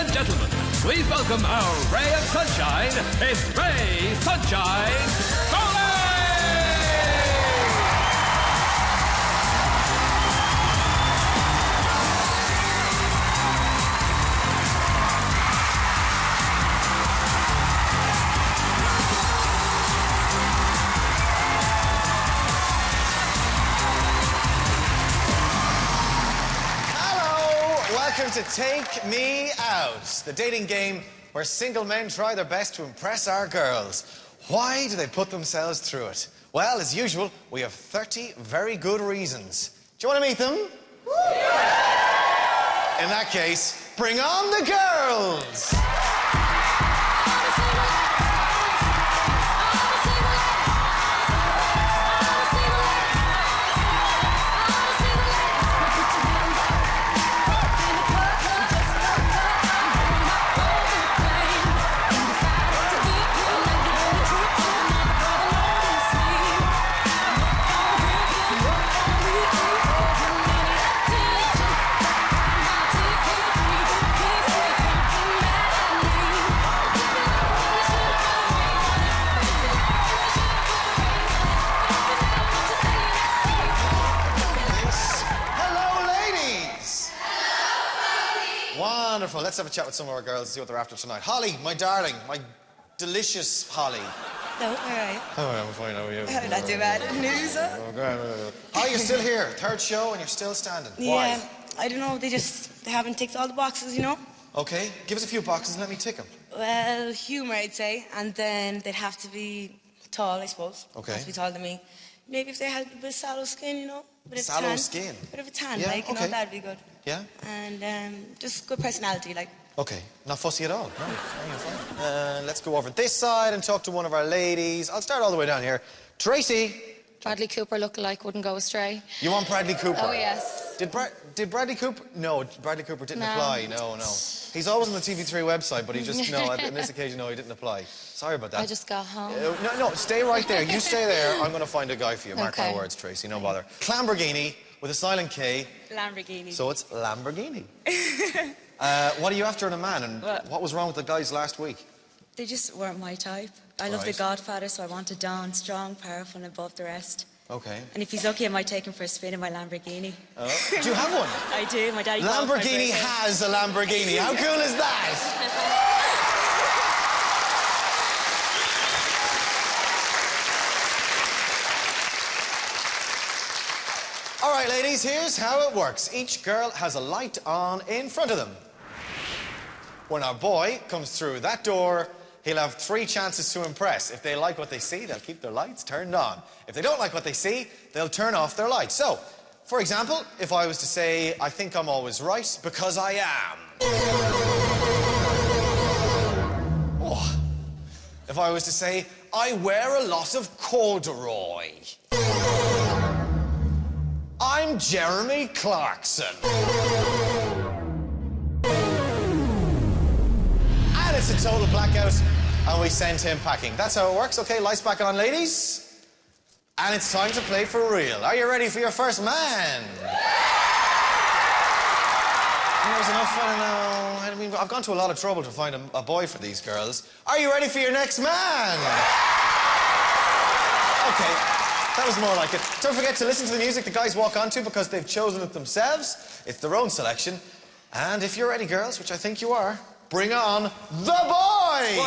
and gentlemen, please welcome our ray of sunshine. It's Ray Sunshine Foley! Welcome to Take Me Out, the dating game where single men try their best to impress our girls. Why do they put themselves through it? Well, as usual, we have 30 very good reasons. Do you want to meet them? In that case, bring on the girls! Wonderful. Let's have a chat with some of our girls and see what they're after tonight. Holly, my darling, my delicious Holly. Hello, how are you? Oh, I'm fine. How are you? Not too bad. News? Holly, you're still here. Third show and you're still standing. Why? Yeah, I don't know. They haven't ticked all the boxes, you know? Okay, give us a few boxes and let me tick them. Well, humour, I'd say. And then they'd have to be tall, I suppose. Okay. Have to be taller than me. Maybe if they had a bit of sallow skin, you know? Sallow skin? Bit of a tan, Yeah, like, you okay. know, that'd be good. Yeah? And just good personality, like. Okay, not fussy at all. No, you're fine. Let's go over this side and talk to one of our ladies. I'll start all the way down here. Tracy. Bradley Cooper look-alike wouldn't go astray. You want Bradley Cooper? Oh, yes. Did Bradley Cooper... No, Bradley Cooper didn't No. apply. No. He's always on the TV3 website, but he just... No, on this occasion, no, he didn't apply. Sorry about that. I just got home. No, stay right there. You stay there. I'm going to find a guy for you. Mark my Okay. words, Tracy. No bother. Lamborghini with a silent K. Lamborghini. So it's Lamborghini. What are you after in a man, and what was wrong with the guys last week? They just weren't my type. I love The Godfather, so I wanted Don, strong, powerful, and above the rest. Okay. And if he's lucky, I might take him for a spin in my Lamborghini. Oh. Do you have one? I do. My daddy bought it for my Lamborghini birthday. has a Lamborghini. How cool is that? All right, ladies, here's how it works. Each girl has a light on in front of them. When our boy comes through that door, he'll have 3 chances to impress. If they like what they see, they'll keep their lights turned on. If they don't like what they see, they'll turn off their lights. So, for example, if I was to say, I think I'm always right because I am. Oh. If I was to say, I wear a lot of corduroy. I'm Jeremy Clarkson. And it's a total blackout, and we send him packing. That's how it works. Okay, lights back on, ladies. And it's time to play for real. Are you ready for your first man? There's enough fun now. I mean, I've gone to a lot of trouble to find a boy for these girls. Are you ready for your next man? Okay. That was more like it. Don't forget to listen to the music the guys walk onto because they've chosen it themselves. It's their own selection. And if you're ready, girls, which I think you are, bring on the boy!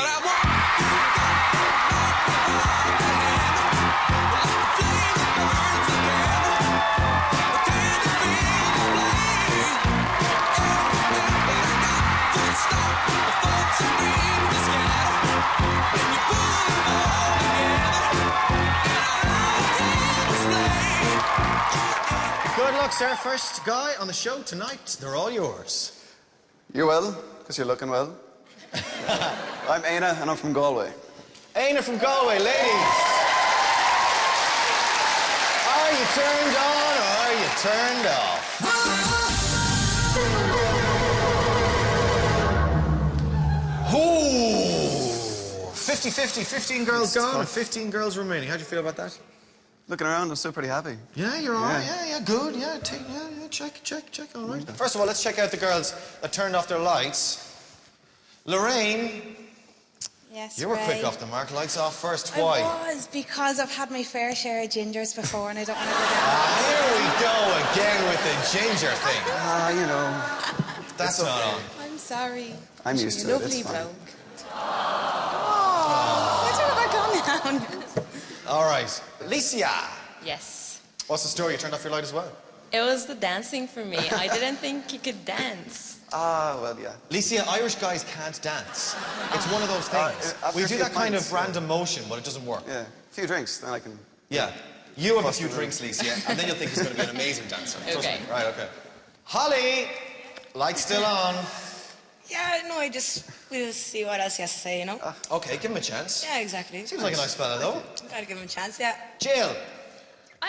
Good luck, sir. First guy on the show tonight. They're all yours. You well? Because you're looking well. I'm Éana, and I'm from Galway. Éana from Galway, ladies. Are you turned on or are you turned off? Ooh! 50-50, 15 girls gone and 15 girls remaining. How do you feel about that? Looking around, I'm still pretty happy. Yeah, you're all right. Yeah, good. Yeah, check, all right. First of all, let's check out the girls that turned off their lights. Lorraine, Yes, you were Ray. quick off the mark. Lights off first. Why? I was, because I've had my fair share of gingers before and I don't want to go down. Here we go again with the ginger thing. You know, That's not on. I'm sorry. I'm used to it. Lovely It's fine. bloke. Oh, let's have a calm down. All right. Licia, Yes. what's the story? You turned off your light as well. It was the dancing for me. I didn't think you could dance. Well, yeah. Licia, Irish guys can't dance. It's one of those things. after We a do few that kind pints, of random motion, but it doesn't work. Yeah, a few drinks, then I can... Yeah. You have a Bust few it drinks, Licia, and then you'll think he's going to be an amazing dancer. Trust Okay. me. Right, okay. Holly, light's still on. Yeah, no, we'll just see what else he has to say, you know? Okay, give him a chance. Yeah, exactly. Seems like a nice fella, though. Gotta give him a chance, yeah. Jill,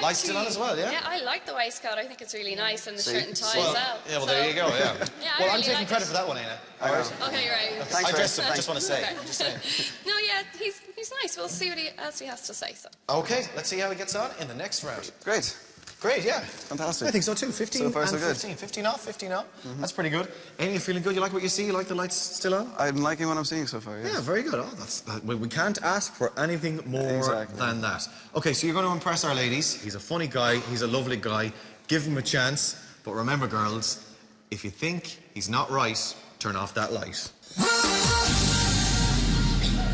light's still on as well, yeah? Yeah, I like the waistcoat. I think it's really nice, and the See? shirt and tie Well, as well. yeah, well, there you go, yeah. Yeah, I Well, I'm really taking like credit it. for that one, Éana. I know. Okay, right. Thanks, I Ray. just want to say. Okay. Just saying. No, yeah, he's nice. We'll see what else he has to say. So. Okay, let's see how he gets on in the next round. Great. Great, yeah. Fantastic. I think so too. 15 So far, and so good. 15. 15 off, 15 off. That's pretty good. Éana, you feeling good? You like what you see? You like the lights still on? I'm liking what I'm seeing so far, yes. Yeah, very good. Oh, we can't ask for anything more than that. Okay, so you're going to impress our ladies. He's a funny guy. He's a lovely guy. Give him a chance. But remember, girls, if you think he's not right, turn off that light.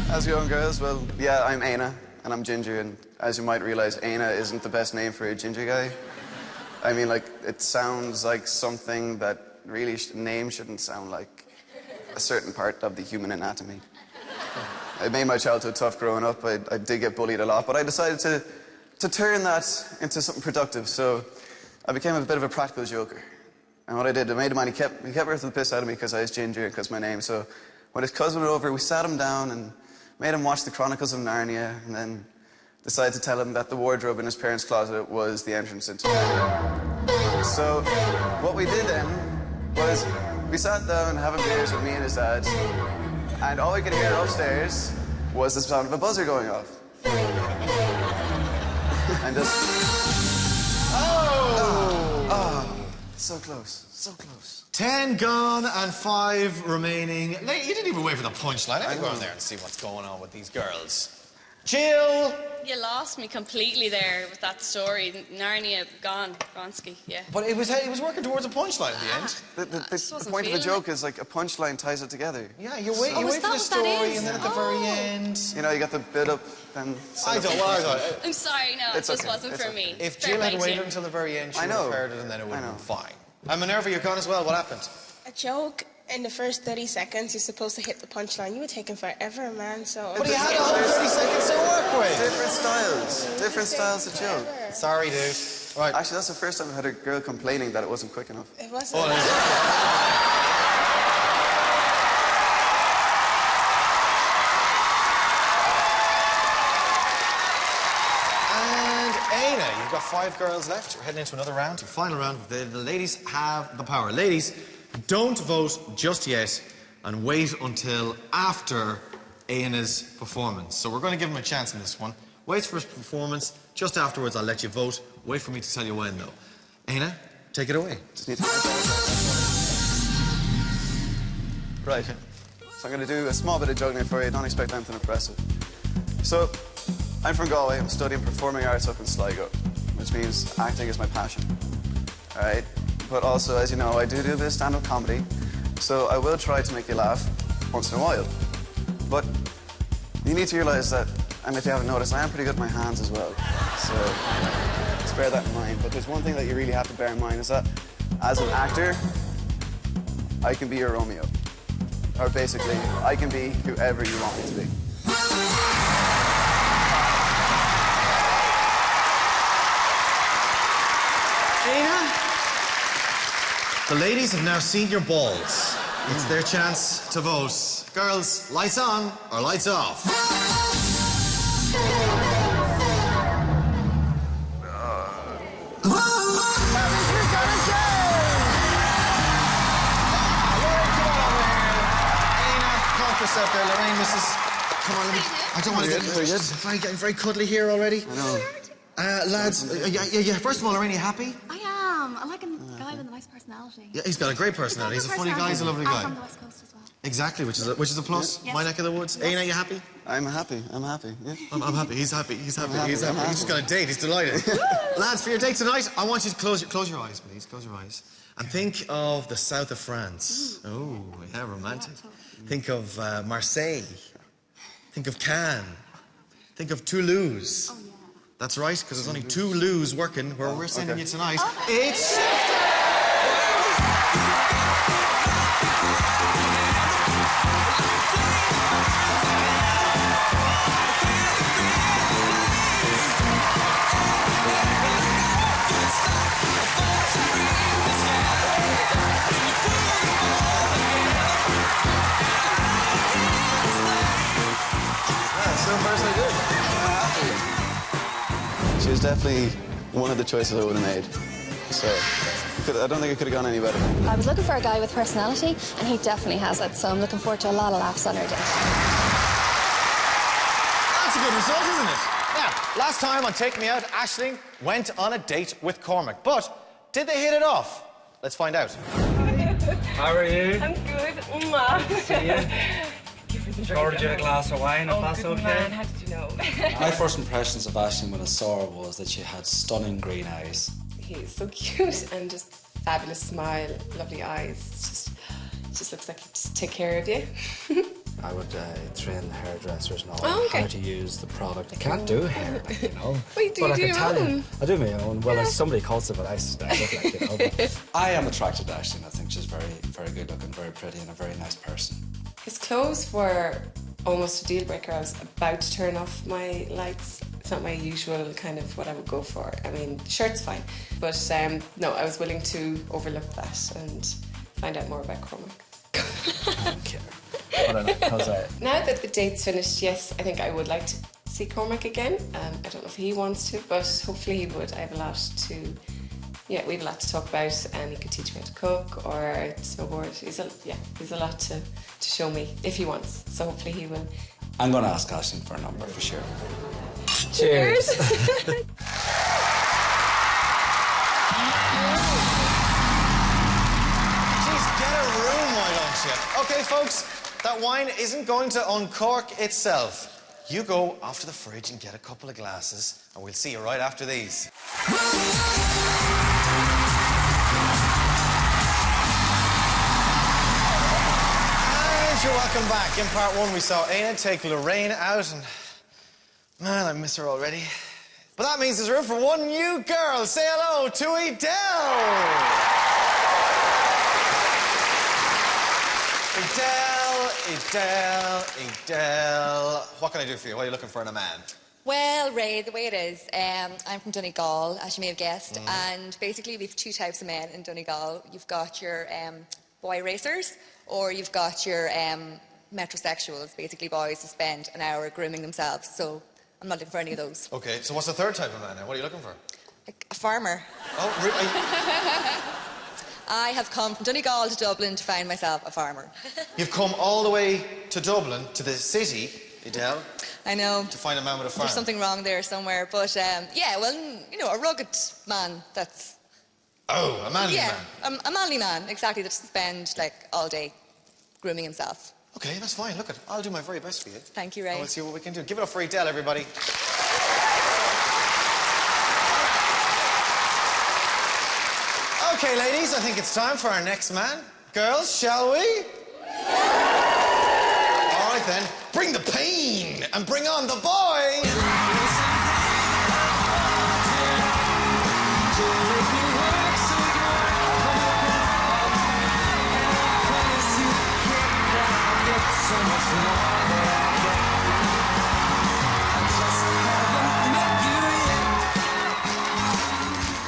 How's it going, girls? Well, yeah, I'm Éana, and I'm ginger, and as you might realise, Éana isn't the best name for a ginger guy. I mean, like, it sounds like something that really name shouldn't sound like a certain part of the human anatomy. It made my childhood tough growing up. I did get bullied a lot, but I decided to turn that into something productive, so I became a bit of a practical joker. And what I did, I made a man, he kept earthing the piss out of me because I was ginger and because my name, so when his cousin went over, we sat him down and made him watch the Chronicles of Narnia, and then decided to tell him that the wardrobe in his parents' closet was the entrance into Narnia. So what we did then was we sat down having beers with me and his dad, and all we could hear upstairs was the sound of a buzzer going off. And just... Oh, so close, so close. 10 gone and 5 remaining. You didn't even wait for the punchline. Let me go in there and see what's going on with these girls. Jill! You lost me completely there with that story. Narnia gone, Bronski, yeah. But it was working towards a punchline at the end. The wasn't point of a feeling joke is like a punchline ties it together. Yeah, you wait is for that the what that story is? and then at the very end. You know, you got the bit up, then... I don't. I'm sorry, no, It's it just okay, wasn't it's for okay. me. If Fair Jill had play to waited you. until the very end, she I would have know. heard it and then it would have I been know. fine. And Minerva, you're gone as well. What happened? A joke in the first 30 seconds, you're supposed to hit the punchline. You were taking forever, man, so... But you had a whole 30 seconds to work with. Different styles of joke. Sorry, dude. Right. Actually, that's the first time I had a girl complaining that it wasn't quick enough. It wasn't... And Éana, you've got 5 girls left. We're heading into another round, your final round. The ladies have the power. Ladies, don't vote just yet and wait until after Éana's performance. So we're going to give him a chance in this one. Wait for his performance. Just afterwards, I'll let you vote. Wait for me to tell you when, though. Éana, take it away. Just need to... Right. So I'm going to do a small bit of juggling for you. Don't expect anything impressive. So, I'm from Galway. I'm studying performing arts up in Sligo, which means acting is my passion. All right? But also, as you know, I do a bit of stand-up comedy, so I will try to make you laugh once in a while. But you need to realise that, and if you haven't noticed, I am pretty good at my hands as well. So, just bear that in mind. But there's one thing that you really have to bear in mind is that, as an actor, I can be your Romeo. Or basically, I can be whoever you want me to be. Éana, the ladies have now seen your balls. It's their chance to vote. Girls, lights on or lights off? Yourself there, Lorraine. Come on, let me. I don't want to get. Very good. Getting very cuddly here already. I know. Lads, yeah. First of all, Lorraine, are you happy? I am. I like a guy with a nice personality. Yeah, he's got a great personality. He's a funny guy. He's a lovely I'm guy. from the West Coast as well. Exactly, which is a plus. Yes. My neck of the woods. Yes. Éana, you happy? I'm happy, yeah. I'm happy. He's happy. He's happy. happy, He's happy. I'm happy. He's just got a date. He's delighted. Lads, for your date tonight, I want you to close your eyes, please. Close your eyes. And think of the south of France. Oh, yeah, romantic. Think of Marseille. Think of Cannes. Think of Toulouse. Oh, yeah. That's right, because there's only two loos working where we're sending you tonight. It's... She was definitely one of the choices I would have made. So, I don't think it could have gone any better. I was looking for a guy with personality, and he definitely has it, so I'm looking forward to a lot of laughs on our date. That's a good result, isn't it? Now, last time on Take Me Out, Aisling went on a date with Cormac. But did they hit it off? Let's find out. How are you? I'm good. Mwah. See you. Ordered you a glass of wine, if that's okay. Man, how did you know? My first impressions of Aisling when I saw her was that she had stunning green eyes. He's so cute and just fabulous smile, lovely eyes. Just looks like he just take care of you. I would train hairdressers and all Oh, okay. how to use the product. I can't do hair, like, you know. Wait, do but you I do can your tell own? you, I do my own. Well, if somebody calls it, but I stand up, like, you know. But I am attracted to Aisling. I think she's very, very good looking, very pretty, and a very nice person. His clothes were almost a deal breaker. I was about to turn off my lights. It's not my usual kind of what I would go for. I mean, the shirt's fine. But no, I was willing to overlook that and find out more about Cormac. I don't care. Now that the date's finished, yes, I think I would like to see Cormac again. I don't know if he wants to, but hopefully he would. I have a lot to... Yeah, we have a lot to talk about, and he could teach me how to cook or snowboard. He's a lot to show me if he wants. So hopefully he will. I'm going to ask Aisling for a number for sure. Cheers. Jeez, get a room, why don't you? Okay, folks, that wine isn't going to uncork itself. You go off to the fridge and get a couple of glasses, and we'll see you right after these. And you're welcome back. In part one, we saw Éana take Lorraine out, and man, I miss her already. But that means there's room for one new girl. Say hello to Adele. Adele. What can I do for you? What are you looking for in a man? Well, Ray, the way it is, I'm from Donegal, as you may have guessed, and basically we have two types of men in Donegal. You've got your boy racers, or you've got your metrosexuals, basically boys who spend an hour grooming themselves. So I'm not looking for any of those. Okay, so what's the third type of man then? What are you looking for? Like a farmer. Oh, really? I have come from Donegal to Dublin to find myself a farmer. You've come all the way to Dublin, to the city, Adele. I know. To find a man with a farm. There's something wrong there somewhere, but yeah, well, you know, a rugged man that's... Oh, a manly man. Yeah, a manly man, exactly, that doesn't spend, like, all day grooming himself. Okay, that's fine. Look, I'll do my very best for you. Thank you, Ray. And we'll see what we can do. Give it up for Adele, everybody. Okay, ladies, I think it's time for our next man. Girls, shall we? All right, then. Bring the pain and bring on the boy.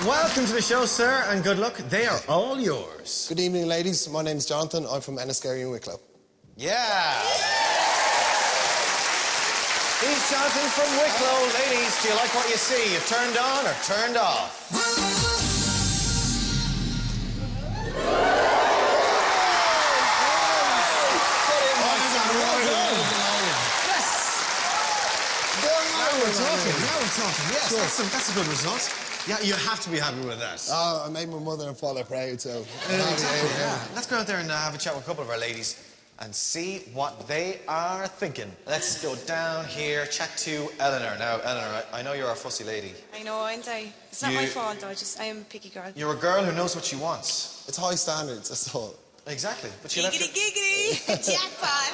Welcome to the show, sir, and good luck. They are all yours. Good evening, ladies. My name's Jonathan. I'm from Enniskerry in Wicklow. Yeah. He's Jonathan from Wicklow. Ladies, do you like what you see? You turned on or turned off? Now we're talking. Yes, sure. That's a good result. Yeah, you have to be happy with that. I made my mother and father proud, so... Exactly, yeah. Let's go out there and have a chat with a couple of our ladies. and see what they are thinking. Let's go down here, chat to Eleanor. Now, Eleanor, I know you're a fussy lady. I know, aren't I? It's not my fault, though. I am a picky girl. You're a girl who knows what she wants. It's high standards, that's all. Exactly. But she Giggity, giggity! Jackpot!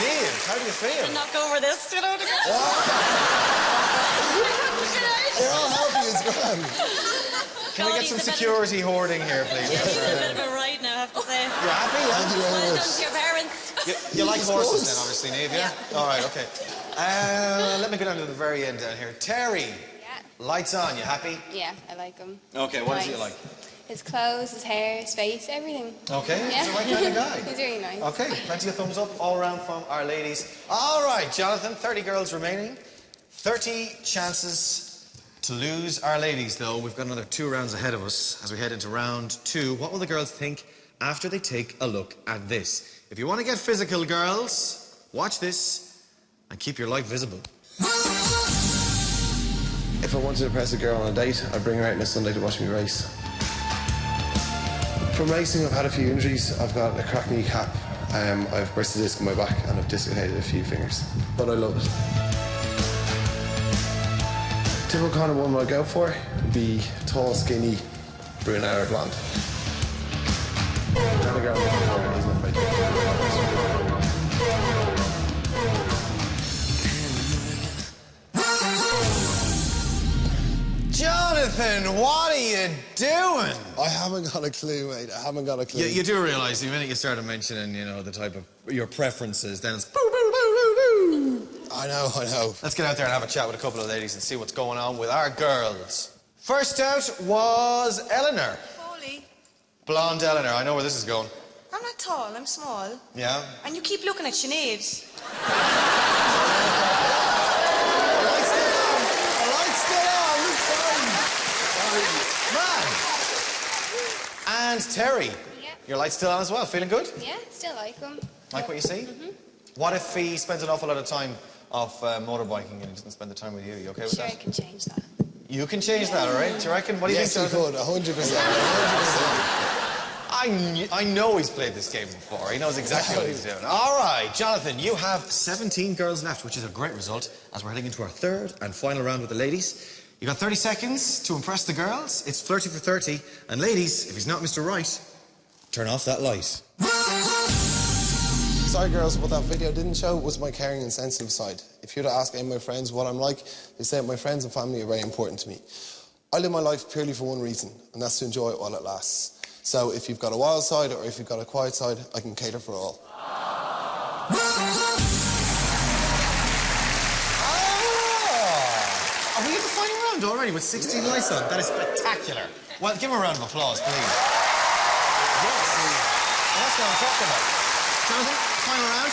Neil, how do you feel? I'll knock over this, you know. They're all happy as grand. Can we get some security hoarding here, please? Yeah, he's a bit of a ride now, I have to say. You're happy? Thank you very Well much. done to your parents. You like horses then, obviously, Niamh, yeah? Yeah. All right, okay. Let me go down to the very end down here. Terry. Yeah. Lights on, you happy? Yeah, I like him. Okay, what does he like? His clothes, his hair, his face, everything. Okay, Yeah. he's the right kind of guy. He's really nice. Okay, plenty of thumbs up all around from our ladies. All right, Jonathan, 30 girls remaining. 30 chances to lose our ladies, though. We've got another 2 rounds ahead of us as we head into round 2. What will the girls think after they take a look at this? If you want to get physical, girls, watch this and keep your light visible. If I wanted to impress a girl on a date, I'd bring her out on a Sunday to watch me race. From racing, I've had a few injuries. I've got a cracked kneecap, I've burst a disc in my back, and I've dislocated a few fingers. But I love it. Typical kind of woman I'd go for would be tall, skinny, brunette or blonde. And a girl who's not afraid to Jonathan, what are you doing? I haven't got a clue, mate. I haven't got a clue. You do realise the minute you started mentioning, you know, the type of your preferences, then it's boo, boo, boo, boo, boo. I know. Let's get out there and have a chat with a couple of ladies and see what's going on with our girls. First out was Eleanor. Foley. Blonde Eleanor. I know where this is going. I'm not tall, I'm small. Yeah? And you keep looking at Sinead. And Terry, Yeah. your light's still on as well. Feeling good? Yeah, still like him. Like what you see? What if he spends an awful lot of time off motorbiking and he doesn't spend the time with you? You okay with Sure, I that? can change that. You can change that, all right? Do you reckon? What do you Yes, think, you Jonathan? could, 100%. I know he's played this game before. He knows exactly what he's doing. All right, Jonathan, you have 17 girls left, which is a great result as we're heading into our third and final round with the ladies. You got 30 seconds to impress the girls. It's flirty for 30. And ladies, if he's not Mr. Right, turn off that light. Sorry, girls, what that video didn't show was my caring and sensitive side. If you were to ask any of my friends what I'm like, they say my friends and family are very important to me. I live my life purely for one reason, and that's to enjoy it while it lasts. So if you've got a wild side or if you've got a quiet side, I can cater for all. Are we in the final round already with 16 lights on? That is spectacular. Well, give him a round of applause, please. Yes. Well, that's what I'm talking about. Jonathan, final round.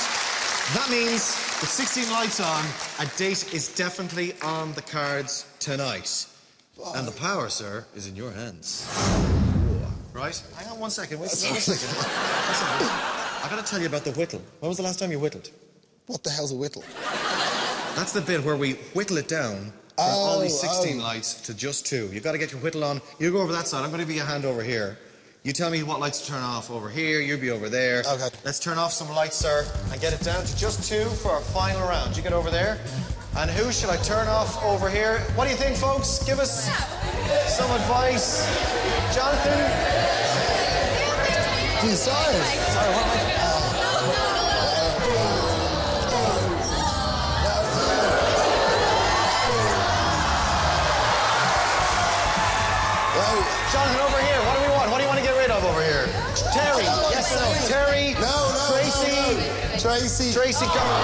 That means with 16 lights on, a date is definitely on the cards tonight. And the power, sir, is in your hands. Right? Hang on 1 second. Wait a second. I gotta tell you about the whittle. When was the last time you whittled? What the hell's a whittle? That's the bit where we whittle it down from all these 16 lights to just 2. You've got to get your whittle on. You go over that side. I'm going to be a hand over here. You tell me what lights to turn off over here. You be over there. Okay. Let's turn off some lights, sir, and get it down to just 2 for our final round. You get over there. And who should I turn off over here? What do you think, folks? Give us some advice. Jonathan? Geez, sorry. Sorry, what am I... Jonathan, over here. What do we want? What do you want to get rid of over here? Terry. Yes or no? Terry. No. Tracy. Tracy, come on.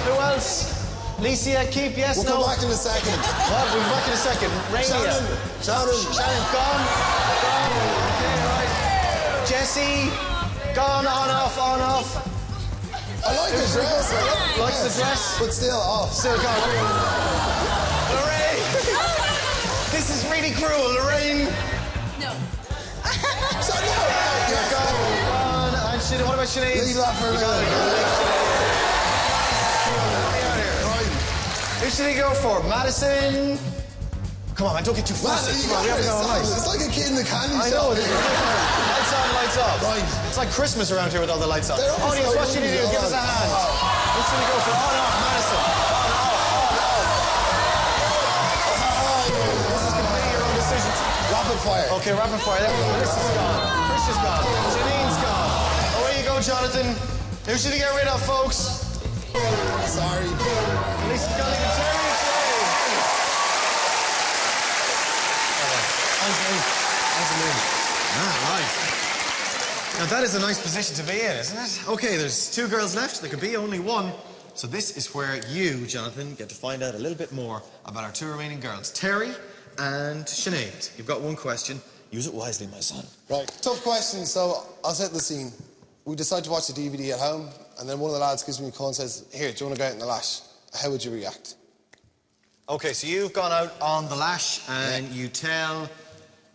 Who else? Licia, keep, yes, we'll no? We'll come back in a second. What? We'll be back in a second. Rainia. Shannon, gone. Okay, right. Jessie, gone, on, off. I like the dress. Likes the dress? But still off. Still gone. Lorraine! This is really cruel, Lorraine. No. You're gone. And Sinead, what about Sinead? Leave that for a minute. Who should he go for? Madison? Come on, man, don't get too fussy. Come on, we haven't got all night. It's like a kid in the candy I shop. know, lights on, lights off. Right. It's like Christmas around here with all the lights on. Audience, what should you do? Give us a hand. Who should we go for? Oh, no, Madison. This is completely your own decision. Rapid fire. Okay, rapid fire. Chris is gone. Chris is gone. Janine's gone. Away you go, Jonathan. Who should you get rid of, folks? Sorry. At least he's got even Terry and Shane. Right. Now that is a nice position to be in, isn't it? Okay, there's 2 girls left. There could be only one. So this is where you, Jonathan, get to find out a little bit more about our 2 remaining girls, Terry and Sinead. You've got one question. Use it wisely, my son. Right, tough question, so I'll set the scene. We decide to watch the DVD at home, and then one of the lads gives me a call and says, here, do you want to go out in the lash? How would you react? Okay, so you've gone out on the lash and you tell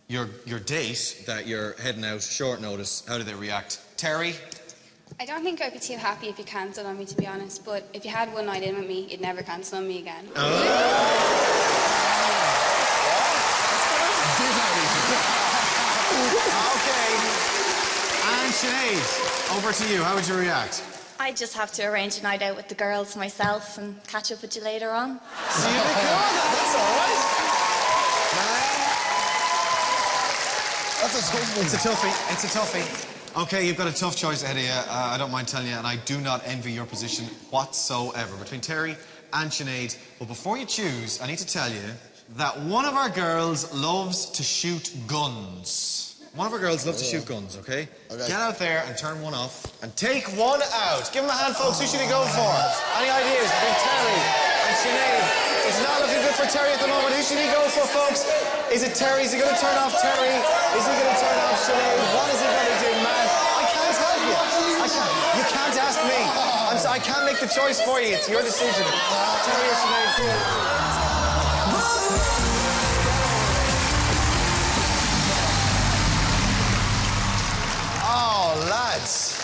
your date that you're heading out short notice. How do they react? Terry? I don't think I'd be too happy if you cancelled on me, to be honest, but if you had one night in with me, you'd never cancel on me again. Okay. And Sinead, over to you. How would you react? I just have to arrange a night out with the girls myself and catch up with you later on. See you that's all right. That's a tough one. It's a toughie. It's a toughie. Okay, you've got a tough choice ahead of you. I don't mind telling you, and I do not envy your position whatsoever between Terry and Sinead. But before you choose, I need to tell you that one of our girls loves to shoot guns. One of our girls loves to shoot guns, okay? Get out there and turn one off and take one out. Give them a hand, folks. Who should he go for? Any ideas between Terry and Sinead? It's not looking good for Terry at the moment. Who should he go for, folks? Is it Terry? Is he going to turn off Terry? Is he going to turn off Sinead? What is he going to do, man? I can't help you. You can't ask me. I can't make the choice for you. It's your decision. Terry or Sinead? Oh, lads.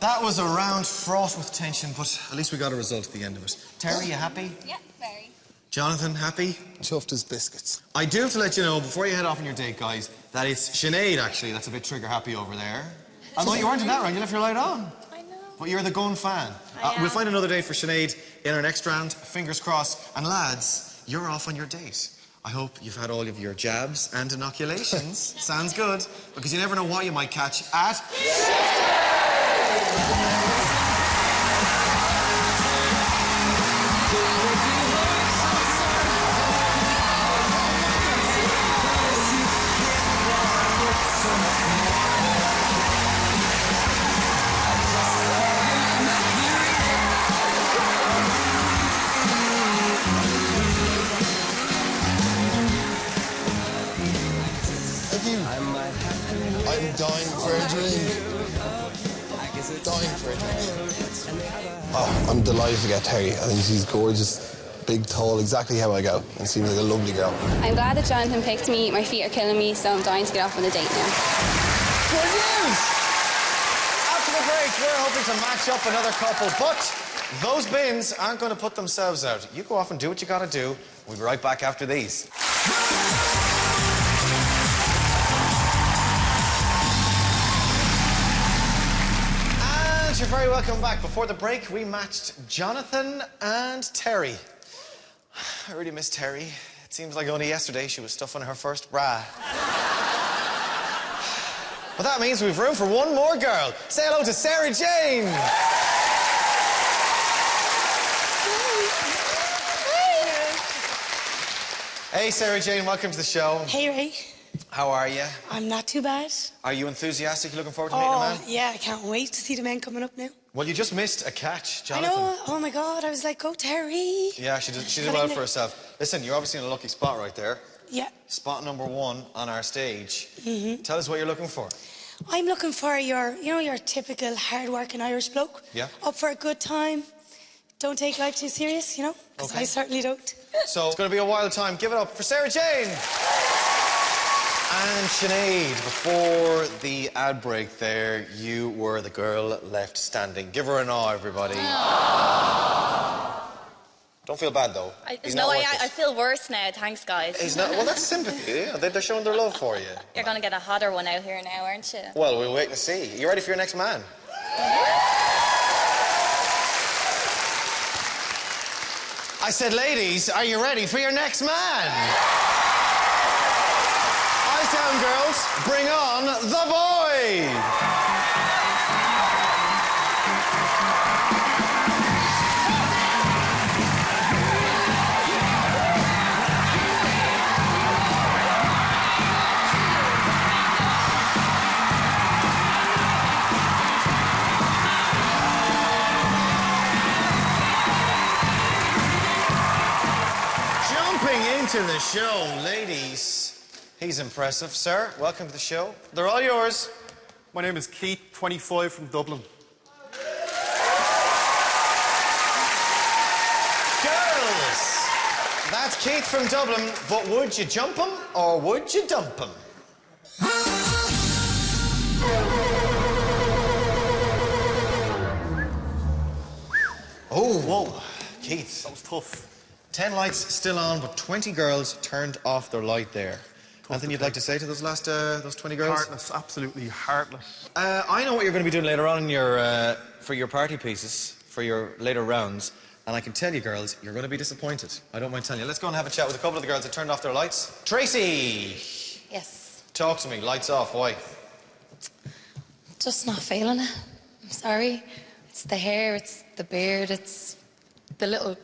That was a round fraught with tension, but at least we got a result at the end of it. Terry, you happy? Yeah, very. Jonathan, happy? Chuffed as biscuits. I do have to let you know, before you head off on your date, guys, that it's Sinead, actually, that's a bit trigger-happy over there. Although you weren't in that round, you left your light on. I know. But you're the gun fan. We'll find another day for Sinead in our next round, fingers crossed. And lads, you're off on your date. I hope you've had all of your jabs and inoculations. Sounds good, because you never know what you might catch at... I'm dying for a drink. Dying for a drink. Oh, I'm delighted to get Terry. I think she's gorgeous, big, tall, exactly how I go, and seems like a lovely girl. I'm glad that Jonathan picked me. My feet are killing me, so I'm dying to get off on the date now. Good news! After the break, we're hoping to match up another couple, but those bins aren't going to put themselves out. You go off and do what you got to do. We'll be right back after these. You're very welcome back. Before the break, we matched Jonathan and Terry. I really miss Terry. It seems like only yesterday she was stuffing her first bra. But that means we've room for one more girl. Say hello to Sarah Jane. Hey, Sarah Jane, welcome to the show. Hey, Ray. How are you? I'm not too bad. Are you enthusiastic? You looking forward to meeting a man? Yeah, I can't wait to see the men coming up now. Well, you just missed a catch, Jonathan. I know. Oh, my God. I was like, go, Terry. Yeah, she did well for herself. Listen, you're obviously in a lucky spot right there. Yeah. Spot number 1 on our stage. Mm-hmm. Tell us what you're looking for. I'm looking for your typical hard-working Irish bloke. Yeah. Up for a good time. Don't take life too serious, because I certainly don't. So it's going to be a wild time. Give it up for Sarah Jane. And Sinead, before the ad break there, you were the girl left standing. Give her an awe, everybody. Don't feel bad, though. I feel worse now, thanks, guys. He's not... Well, that's sympathy. Yeah. They're showing their love for you. You're going to get a hotter one out here now, aren't you? Well, we'll wait and see. You ready for your next man? I said, ladies, are you ready for your next man? Eyes down, girls. Bring on the boy. Into the show, ladies. He's impressive, sir. Welcome to the show. They're all yours. My name is Keith, 25, from Dublin. Girls, that's Keith from Dublin, but would you jump him or would you dump him? Oh, whoa. Keith. That was tough. 10 lights still on, but 20 girls turned off their light there. Anything you'd like to say to those last, those 20 girls? Heartless, absolutely heartless. I know what you're going to be doing later on in your, for your party pieces, for your later rounds, and I can tell you, girls, you're going to be disappointed. I don't mind telling you. Let's go and have a chat with a couple of the girls that turned off their lights. Tracy! Yes. Talk to me. Lights off. Why? Just not feeling it. I'm sorry. It's the hair, it's the beard, it's the little...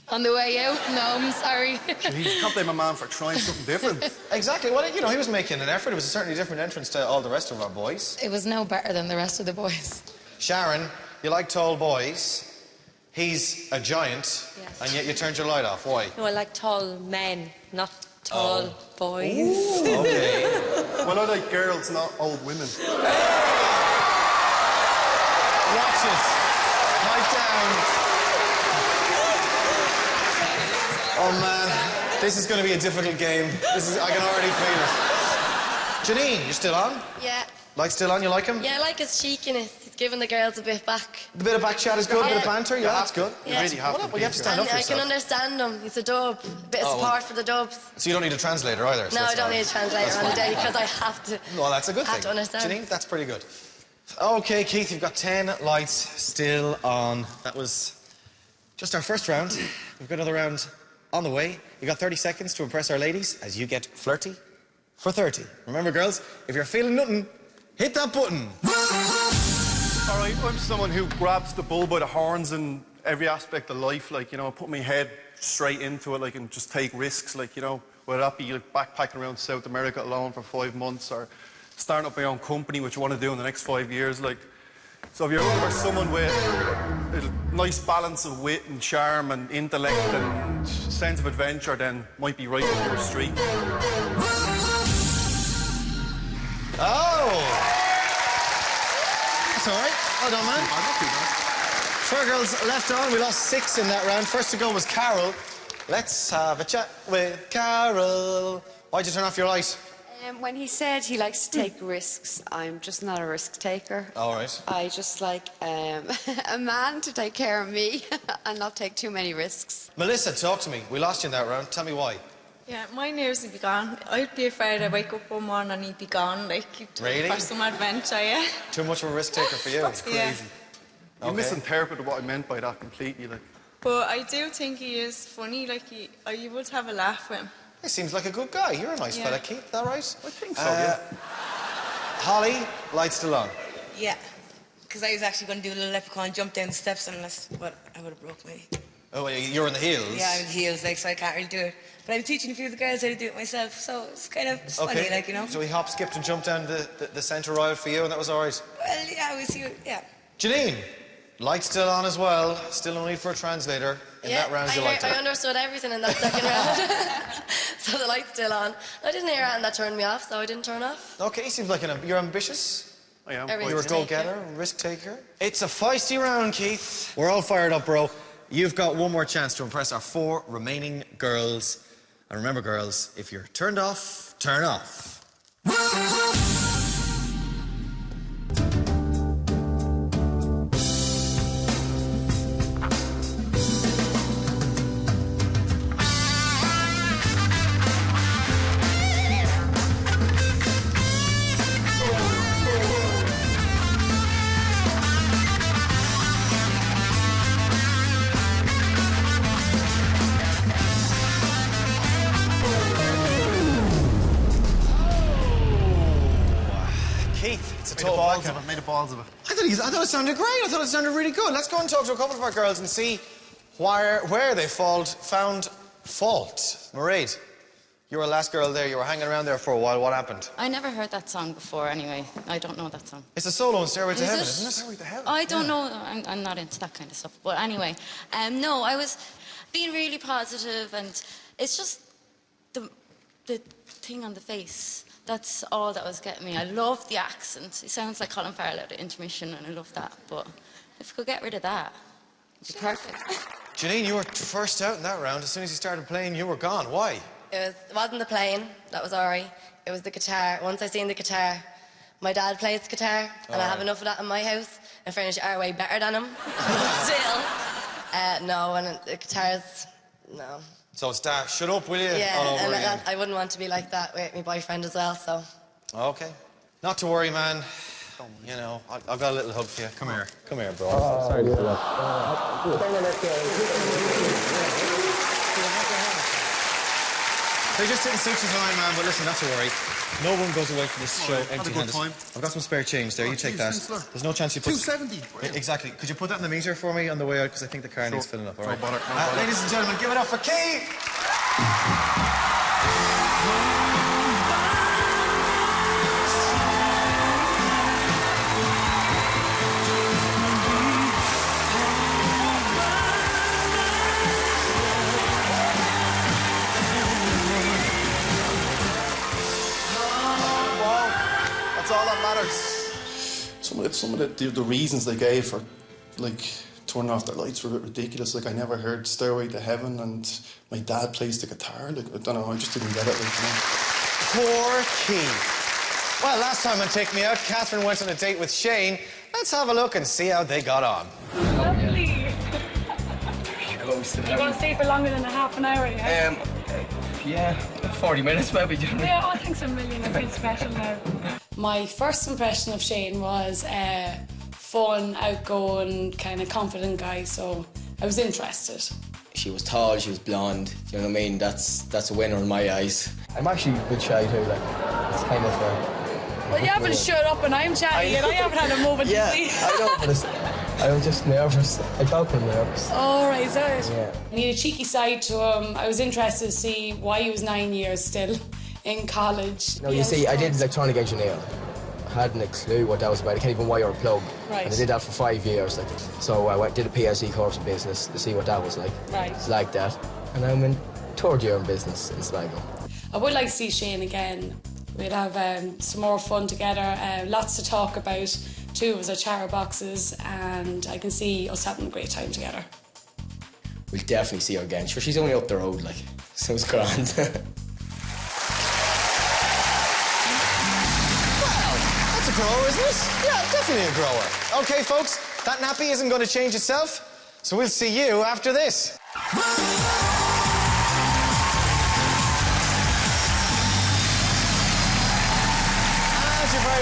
on the way out. No, I'm sorry. You can't blame a man for trying something different. Exactly. Well, you know, he was making an effort. It was a certainly different entrance to all the rest of our boys. It was no better than the rest of the boys. Sharon, you like tall boys. He's a giant, and yet you turned your light off. Why? No, I like tall men, not tall boys. Ooh, okay. Well, I like girls, not old women. Watch it. Pipe down. Oh, man. This is going to be a difficult game. I can already feel it. Janine, you're still on? Yeah. Light still on? You like him? Yeah, I like his cheekiness. He's giving the girls a bit back. The bit of back chat is good, a bit of banter? Yeah, that's good. Yeah. You really have to. Well, you have to stand up for I yourself. can understand him. He's a dub. A bit of support for the dubs. So you don't need a translator either? No, I don't need a translator on the day because I have to. Well, that's a good thing. Have to understand. Janine, that's pretty good. Okay, Keith, you've got 10 lights still on. That was just our first round. We've got another round on the way. You've got 30 seconds to impress our ladies as you get flirty for 30. Remember, girls, if you're feeling nothing, hit that button. All right, I'm someone who grabs the bull by the horns in every aspect of life. Like, you know, put my head straight into it, like, and just take risks. Like, you know, whether that be like backpacking around South America alone for 5 months or starting up my own company, which you want to do in the next 5 years. Like, so if you're looking for someone with a nice balance of wit and charm and intellect and sense of adventure, then might be right up your street. Oh! That's all right. Well done, man. 4 girls left on. We lost 6 in that round. First to go was Carol. Let's have a chat with Carol. Why'd you turn off your light? When he said he likes to take risks, I'm just not a risk taker. All right. I just like a man to take care of me and not take too many risks. Melissa, talk to me. We lost you in that round. Tell me why. Yeah, my nerves would be gone. I'd be afraid I'd wake up one morning and he'd be gone, like, Really? for some adventure, yeah. Too much of a risk taker for you. That's crazy. Yeah. You misinterpreted what I meant by that completely. Like. But I do think he is funny, like, you would have a laugh with him. He seems like a good guy. You're a nice fella, Keith. Is that right? I think so, yeah. Holly, lights still on. Yeah. Because I was actually going to do a little leprechaun jump down the steps unless, well, I would have broke my... Oh, you're in the heels? Yeah, I'm in the heels, like, so I can't really do it. But I'm teaching a few of the girls how to do it myself, so it's kind of funny, like, you know. So he hop, skipped and jumped down the centre aisle for you and that was all right? Well, yeah, we see, yeah. Janine, lights still on as well. Still no need for a translator. In that round, you liked it. I understood everything in that second round. So the light's still on. I didn't hear anything that turned me off, so I didn't turn off. Okay, seems like you're ambitious. I am. You're a go-getter, risk taker. It's a feisty round, Keith. We're all fired up, bro. You've got one more chance to impress our 4 remaining girls. And remember, girls, if you're turned off, turn off. Keith, it's a total blackout. Made a balls of it. I thought it sounded great. I thought it sounded really good. Let's go and talk to a couple of our girls and see where they found fault. Mairead, you were the last girl there. You were hanging around there for a while. What happened? I never heard that song before anyway. I don't know that song. It's a solo in Stairway to Heaven, it? isn't it? Stairway to Heaven. I don't know. I'm not into that kind of stuff. But anyway, no, I was being really positive, and it's just the thing on the face. That's all that was getting me. I love the accent. It sounds like Colin Farrell at the intermission, and I love that. But if we could get rid of that, it'd be perfect. Janine, you were first out in that round. As soon as you started playing, you were gone. Why? It wasn't the playing, that was alright. It was the guitar. Once I seen the guitar, my dad plays the guitar, and I have enough of that in my house. In fairness, you are way better than him. Still. No, and the guitars, no. So it's dark. Shut up, will you? Yeah, and I wouldn't want to be like that with my boyfriend as well, so. Okay. Not to worry, man. You know, I've got a little hug for you. Come here. Come here, bro. Sorry for that. They just didn't suit you tonight, man, but listen, not to worry. No one goes away from this show empty-handed. I've got some spare change there. You take that. There's no chance you put... 270. Exactly. Could you put that in the meter for me on the way out? Because I think the car needs filling up, all right? No bother. Ladies and gentlemen, give it up for Keith! All that matters. Some of the reasons they gave for like turning off the lights were a bit ridiculous. Like I never heard Stairway to Heaven, and my dad plays the guitar. Like I don't know, I just didn't get it. Like, you know. Poor Keith. Well, last time on Take Me Out, Catherine went on a date with Shane. Let's have a look and see how they got on. Lovely. You're going to stay for longer than a half an hour, yeah? Yeah, 40 minutes maybe. Yeah, oh, thanks a million. I feel special now. My first impression of Shane was fun, outgoing, kind of confident guy, so I was interested. She was tall, she was blonde, you know what I mean? That's a winner in my eyes. I'm actually a bit shy too, like, it's kind of well, you haven't shut up and I'm chatty and I haven't had a moment yeah, to see. I know, but I was just nervous. I talk when I'm nervous. Oh, right, is that it? Yeah. He had a cheeky side to him. I was interested to see why he was 9 years still in college. No, you see, I did electronic engineering. I hadn't a clue what that was about. I can't even wire a plug. Right. And I did that for 5 years. Like, so I did a PLC course in business to see what that was like. Right. It's like that. And I'm in third year in business in Sligo. I would like to see Shane again. We'd have some more fun together, lots to talk about. 2 of us are chatterboxes, and I can see us having a great time together. We'll definitely see her again. Sure, she's only up the road, like, so it's grand. Well, that's a grower, isn't it? Yeah, definitely a grower. Okay, folks, that nappy isn't going to change itself, so we'll see you after this.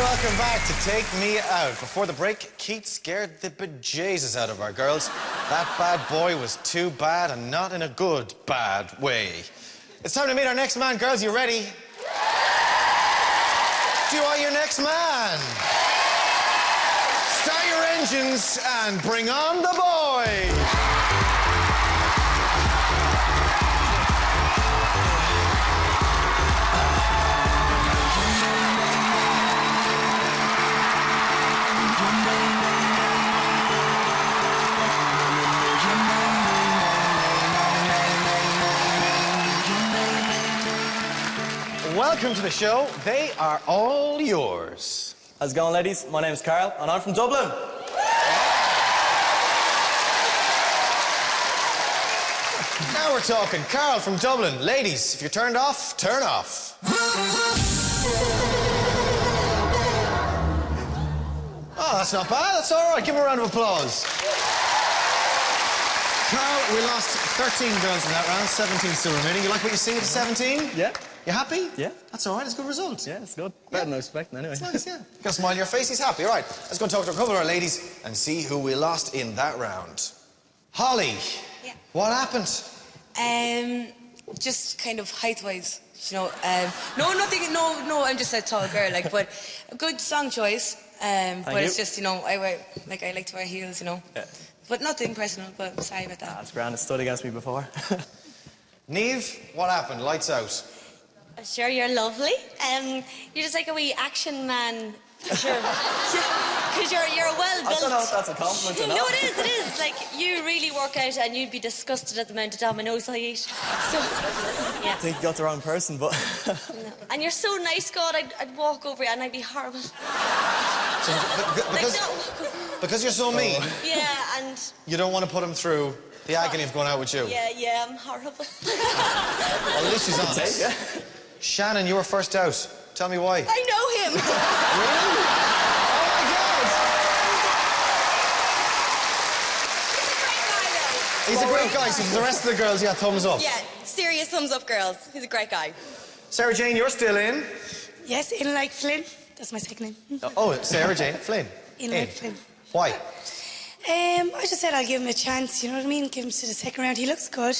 Welcome back to Take Me Out. Before the break, Keith scared the bejesus out of our girls. That bad boy was too bad, and not in a good, bad way. It's time to meet our next man. Girls, you ready? Do you want your next man? Start your engines and bring on the boy. Welcome to the show. They are all yours. How's it going, ladies? My name's Carl, and I'm from Dublin. Now we're talking. Carl from Dublin. Ladies, if you're turned off, turn off. Oh, that's not bad. That's all right. Give him a round of applause. Carl, we lost 13 girls in that round, 17 still remaining. You like what you see at 17? Yeah. You happy? Yeah. That's all right. It's a good result. Yeah, it's good. Better than I was expecting, anyway. It's nice, yeah. You got a smile on your face. He's happy. All right. Let's go and talk to a couple of our ladies and see who we lost in that round. Holly. Yeah. What happened? Just kind of height-wise. You know, no, I'm just a tall girl, like, but a good song choice. But it's just, you know, I like to wear heels, you know. Yeah. But nothing personal, but sorry about that. That's grand. It stood against me before. Niamh, what happened? Lights out. Sure, you're lovely. You're just like a wee action man. Sure. Because you're well built. I don't know if that's a compliment or not. No, it is. Like, you really work out and you'd be disgusted at the amount of Dominoes I eat. So, yeah. I think you got the wrong person, but... No. And you're so nice, God, I'd walk over you and I'd be horrible. So, because you're so mean? Yeah, and... You don't want to put him through the agony of going out with you? Yeah, I'm horrible. Well, at least she's honest. Yeah. Shannon, you were first out. Tell me why. I know him. Really? Oh, my God! He's a great guy, so for the rest of the girls, yeah, thumbs up. Yeah, serious thumbs up, girls. He's a great guy. Sarah Jane, you're still in. Yes, in like Flynn. That's my second name. Oh, Sarah Jane Flynn. In like Flynn. Why? I just said I'll give him a chance, you know what I mean? Give him to the second round. He looks good,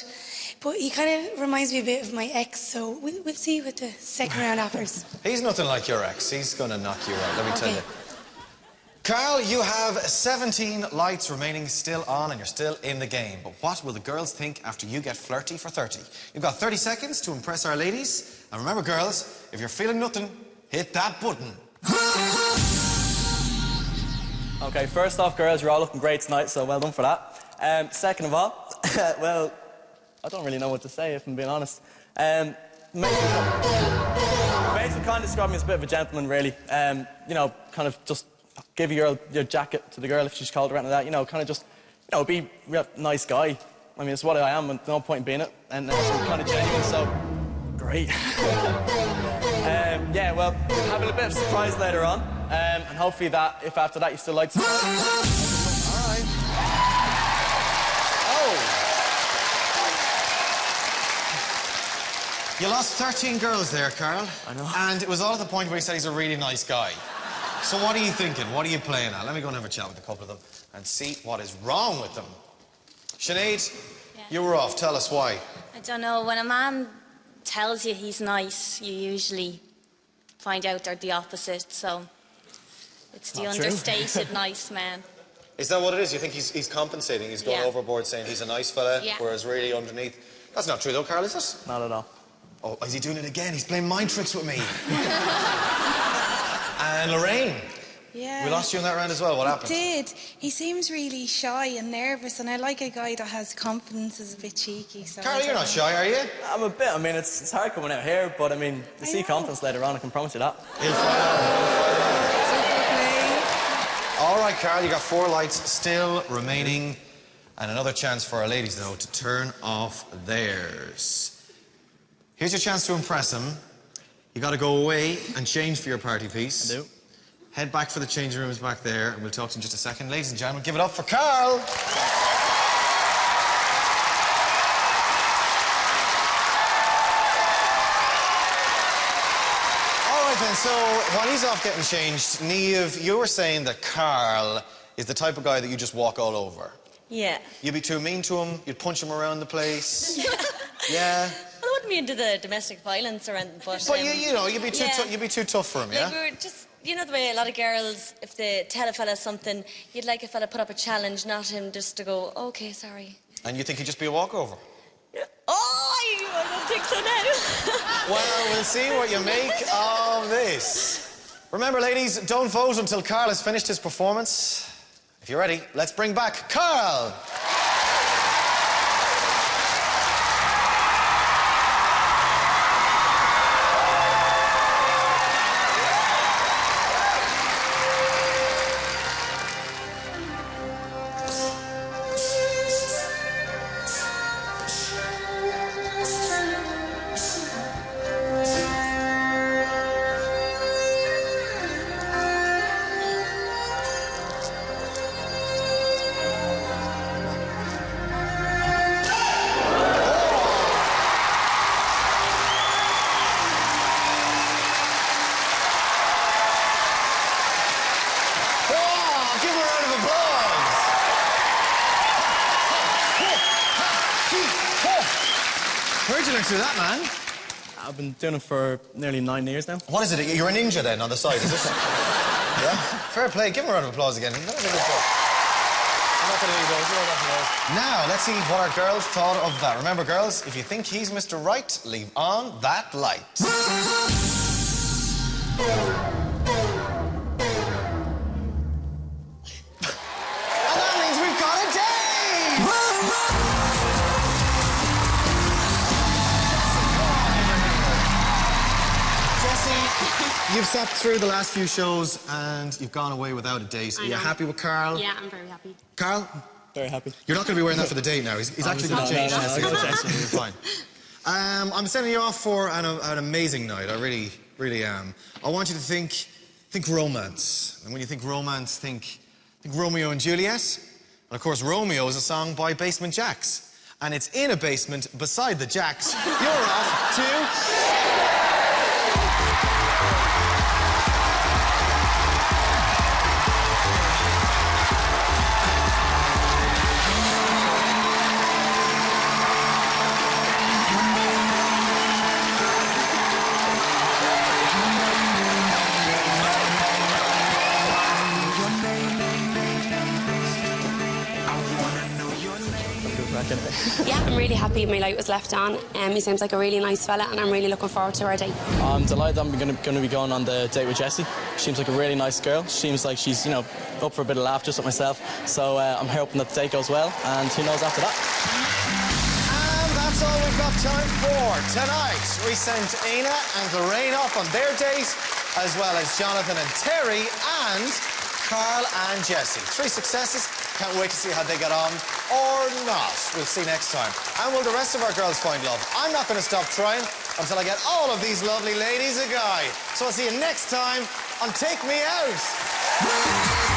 but he kind of reminds me a bit of my ex, so we'll see what the second round offers. He's nothing like your ex. He's going to knock you out, let me tell you. Carl, you have 17 lights remaining still on and you're still in the game. But what will the girls think after you get flirty for 30? You've got 30 seconds to impress our ladies. And remember, girls, if you're feeling nothing, hit that button. Okay, first off, girls, you're all looking great tonight, so well done for that. Second of all, well, I don't really know what to say, if I'm being honest. Mates would kind of describe me as a bit of a gentleman, really. You know, kind of just give your jacket to the girl if she's cold or anything like that. You know, kind of just, you know, be a real nice guy. I mean, it's what I am, and no point in being it. And I'm kind of genuine, so great. Yeah, well, you'll have a bit of surprise later on. And hopefully that, if after that you still like surprise. All right. Oh. You lost 13 girls there, Carl. I know. And it was all at the point where he said he's a really nice guy. So what are you thinking? What are you playing at? Let me go and have a chat with a couple of them and see what is wrong with them. Sinead, you were off. Tell us why. I don't know, when a man tells you he's nice, you usually find out they're the opposite, so it's the understated nice man. Is that what it is? You think he's compensating? He's going overboard saying he's a nice fella, whereas really underneath... That's not true though, Carl, is it? Not at all. Oh, is he doing it again? He's playing mind tricks with me. And Lorraine. Yeah. We lost you in that round as well. What happened? Did. He seems really shy and nervous, and I like a guy that has confidence, is a bit cheeky. So Carl, you're not shy, are you? I'm a bit. I mean, it's hard coming out here, but I mean, you see confidence later on, I can promise you that. He'll find out. All right, Carl, you got 4 lights still remaining. And another chance for our ladies, though, to turn off theirs. Here's your chance to impress them. You got to go away and change for your party piece. I do. Head back for the changing rooms back there, and we'll talk to you in just a second. Ladies and gentlemen, give it up for Carl! All right, then, so while he's off getting changed, Niamh, you were saying that Carl is the type of guy that you just walk all over. Yeah. You'd be too mean to him, you'd punch him around the place. Yeah. Well, I wouldn't be into the domestic violence or anything, but... But you know, you'd be too tough for him, yeah? Like, we were just... You know the way a lot of girls, if they tell a fella something, you'd like a fella put up a challenge, not him just to go, OK, sorry. And you think he'd just be a walkover? Oh, I don't think so now. Well, we'll see what you make of this. Remember, ladies, don't vote until Carl has finished his performance. If you're ready, let's bring back Carl. I I've been doing it for nearly 9 years now. What is it? You're a ninja then on the side, is it? Yeah? Fair play. Give him a round of applause again. That was a good job. I'm not going to leave those. You're not going to. Now, let's see what our girls thought of that. Remember, girls, if you think he's Mr. Right, leave on that light. You've sat through the last few shows and you've gone away without a date. Are you happy with Carl? Yeah, I'm very happy. Carl? Very happy. You're not going to be wearing that for the date now. He's actually going to change this. He's fine. I'm sending you off for an amazing night. I really, really am. I want you to think romance. And when you think romance, think Romeo and Juliet. And of course, Romeo is a song by Basement Jaxx. And it's in a basement beside the Jaxx. You're off to... Yeah, I'm really happy my light was left on. He seems like a really nice fella and I'm really looking forward to our date. I'm delighted I'm going to be going on the date with Jessie. She seems like a really nice girl. She seems like she's, you know, up for a bit of laugh just like myself. So I'm hoping that the date goes well and who knows after that. And that's all we've got time for tonight. We sent Éana and Lorraine off on their date, as well as Jonathan and Terry and Carl and Jessie. 3 successes. Can't wait to see how they get on, or not. We'll see next time. And will the rest of our girls find love? I'm not going to stop trying until I get all of these lovely ladies a guy. So I'll see you next time on Take Me Out.